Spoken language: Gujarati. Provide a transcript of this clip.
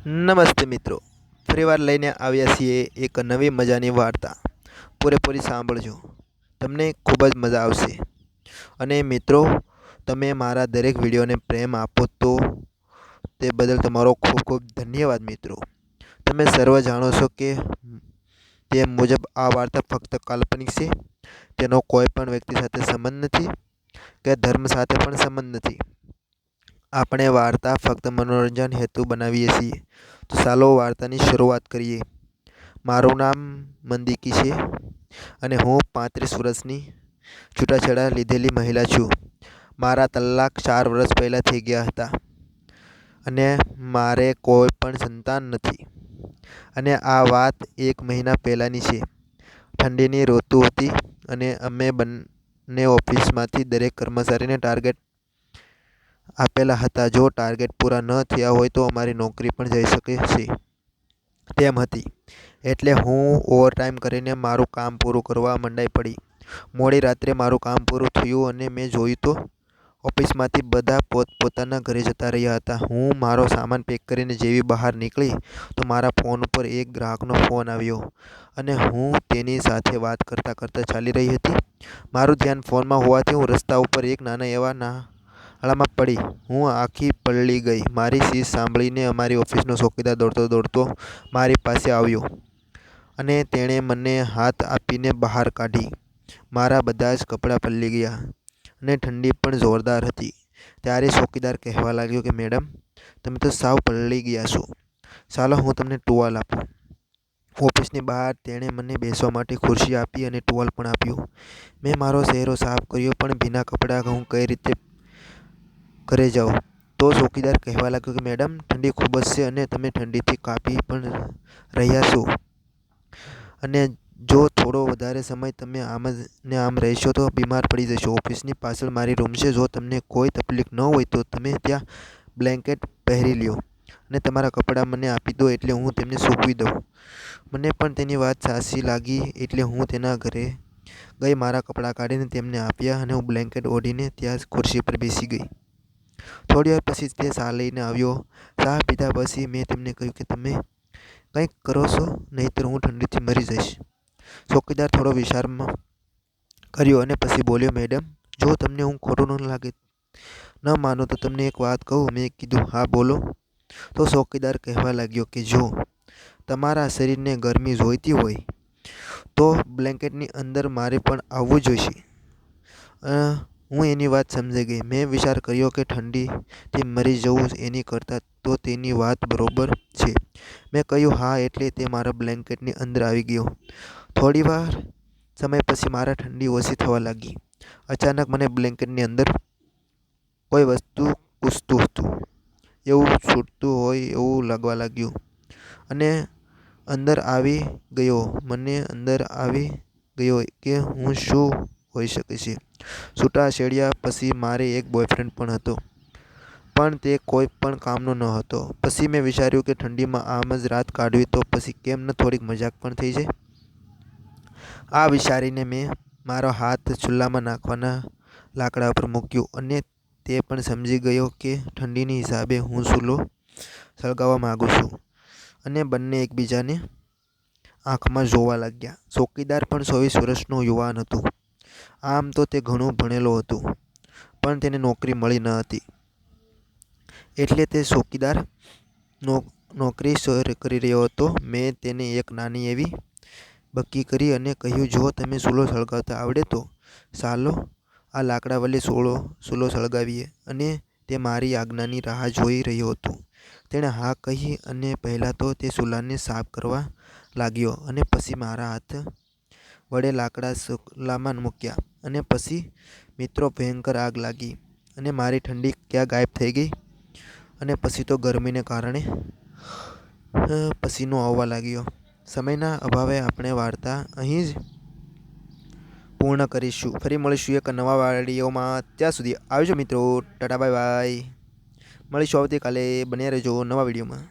નમસ્તે મિત્રો, ફરીવાર લઈને આવ્યા છીએ એક નવી મજાની વાર્તા. પૂરેપૂરી સાંભળજો, તમને ખૂબ જ મજા આવશે. અને મિત્રો, તમે મારા દરેક વિડીયોને પ્રેમ આપો તો તે બદલ તમારો ખૂબ ખૂબ ધન્યવાદ મિત્રો. તમે સર્વ જાણો છો કે તે મુજબ આ વાર્તા ફક્ત કાલ્પનિક છે. તેનો કોઈ પણ વ્યક્તિ સાથે સંબંધ નથી કે ધર્મ સાથે પણ સંબંધ નથી. આપણે વાર્તા ફક્ત મનોરંજન હેતુ બનાવીએ છીએ. તો ચાલો વાર્તાની શરૂઆત કરીએ. મારું નામ મંદિકી છે અને હું 35 વર્ષની છૂટાછેડા લીધેલી મહિલા છું. મારા તલાક 4 વર્ષ પહેલાં થઈ ગયા હતા અને મારે કોઈ પણ સંતાન નથી. અને આ વાત 1 મહિના પહેલાંની છે. ઠંડીની ઋતુ હતી અને અમે બંને ઓફિસમાંથી દરેક કર્મચારીને ટાર્ગેટ આપેલા હતા. જો ટાર્ગેટ પૂરા ન થયા હોય તો અમારી નોકરી પણ જઈ શકે છે તેમ હતી. એટલે હું ઓવરટાઈમ કરીને મારું કામ પૂરું કરવા મંડાઈ પડી. મોડી રાત્રે મારું કામ પૂરું થયું અને મેં જોયું તો ઓફિસમાંથી બધા પોતપોતાના ઘરે જતા રહ્યા હતા. હું મારો સામાન પેક કરીને જેવી બહાર નીકળી તો મારા ફોન ઉપર એક ગ્રાહકનો ફોન આવ્યો અને હું તેની સાથે વાત કરતાં કરતાં ચાલી રહી હતી. મારું ધ્યાન ફોનમાં હોવાથી હું રસ્તા ઉપર એક નાના એવા નાળામાં પડી. હું આખી પલળી ગઈ. મારી ચીસ સાંભળીને અમારી ઓફિસનો ચોકીદાર દોડતો દોડતો મારી પાસે આવ્યો અને તેણે મને હાથ આપીને બહાર કાઢી. મારા બધા જ કપડાં પલળી ગયા અને ઠંડી પણ જોરદાર હતી. ત્યારે ચોકીદાર કહેવા લાગ્યો કે મેડમ, તમે તો સાવ પલળી ગયા છો. ચાલો હું તમને ટુવાલ આપું. ઓફિસની બહાર તેણે મને બેસવા માટે ખુરશી આપી અને ટુવાલ પણ આપ્યું. મેં મારો ચહેરો સાફ કર્યો, પણ ભીના કપડાં હું કઈ રીતે ઘરે જાઉં? તો ચોકીદાર કહેવા લાગ્યો કે મેડમ, ઠંડી ખૂબ જ છે અને તમે ઠંડીથી કાપી પણ રહ્યા છો. અને જો થોડો વધારે સમય તમે આમ ને આમ રહેશો તો બીમાર પડી જશો. ઓફિસની પાછળ મારી રૂમ છે. જો તમને કોઈ તકલીફ ન હોય તો તમે ત્યાં બ્લેન્કેટ પહેરી લ્યો અને તમારા કપડાં મને આપી દો એટલે હું તેમને સૂકવી દઉં. મને પણ તેની વાત સાચી લાગી એટલે હું તેના ઘરે ગઈ. મારા કપડાં કાઢીને તેમને આપ્યા અને હું બ્લેન્કેટ ઓઢીને ત્યાં ખુરશી પર બેસી ગઈ. થોડીવાર પછી તે ચા લઈને આવ્યો. ચા પીધા પછી મેં તેમને કહ્યું કે તમે કંઈક કરો છો, નહીંતર હું ઠંડીથી મરી જઈશ. ચોકીદાર થોડો વિચાર કર્યો અને પછી બોલ્યો, મેડમ, જો તમને હું ખોટું ન લાગે ન માનો તો તમને એક વાત કહું? મેં કીધું, હા બોલો. તો ચોકીદાર કહેવા લાગ્યો કે જો તમારા શરીરને ગરમી જોઈતી હોય તો બ્લેન્કેટની અંદર મારે પણ આવવું જોઈશે. હું એની વાત સમજી ગઈ. મેં વિચાર કર્યો કે ઠંડીથી મરી જવું એની કરતાં તો તેની વાત બરોબર છે. મેં કહ્યું હા એટલે તે મારા બ્લેન્કેટની અંદર આવી ગયો. થોડીવાર સમય પછી મારા ઠંડી ઓછી થવા લાગી. અચાનક મને બ્લેન્કેટની અંદર કોઈ વસ્તુ કૂદતું હતું એવું, છૂટતું હોય એવું લાગવા લાગ્યું અને અંદર આવી ગયો. મને અંદર આવી ગયો કે હું શું હોઈ શકે છે. છૂટાછેડ્યા પછી મારે એક બોયફ્રેન્ડ પણ હતો, પણ તે કોઈ પણ કામનો ન હતો. પછી મેં વિચાર્યું કે ઠંડીમાં આમ જ રાત કાઢવી તો પછી કેમ ન થોડીક મજાક પણ થઈ જાય. આ વિચારીને મેં મારો હાથ ચૂલામાં નાખવાના લાકડા ઉપર મૂક્યો અને તે પણ સમજી ગયો કે ઠંડીની હિસાબે હું ચૂલો સળગાવવા માંગુ છું અને બંને એકબીજાને આંખમાં જોવા લાગ્યા. ચોકીદાર પણ 24 વર્ષનો યુવાન હતો. આમ તો તે ઘણું ભણેલો હતો, પણ તેને નોકરી મળી ન હતી. એટલે તે ચોકીદાર નોકરી કરી રહ્યો હતો. મેં તેને એક નાની એવી બક્કી કરી અને કહ્યું, જો તમે ચૂલો સળગાવતા આવડે તો ચાલો આ લાકડા વડે ચૂલો સળગાવીએ. અને તે મારી આજ્ઞાની રાહ જોઈ રહ્યો હતો. તેણે હા કહી અને પહેલાં તો તે ચૂલાને સાફ કરવા લાગ્યો અને પછી મારા હાથ વડે લાકડા ચૂલામાં મૂક્યા અને પછી મિત્રો ભયંકર આગ લાગી અને મારી ઠંડી ક્યાં ગાયબ થઈ ગઈ. અને પછી તો ગરમીને કારણે પસીનો આવવા લાગ્યો. સમયના અભાવે આપણે વાર્તા અહીં જ પૂર્ણ કરીશું. ફરી મળીશું એક નવા વિડીયોમાં. ત્યાં સુધી આવજો મિત્રો. Tata bye bye. મળીશું આવતીકાલે. બન્યા રહેજો નવા વિડીયોમાં.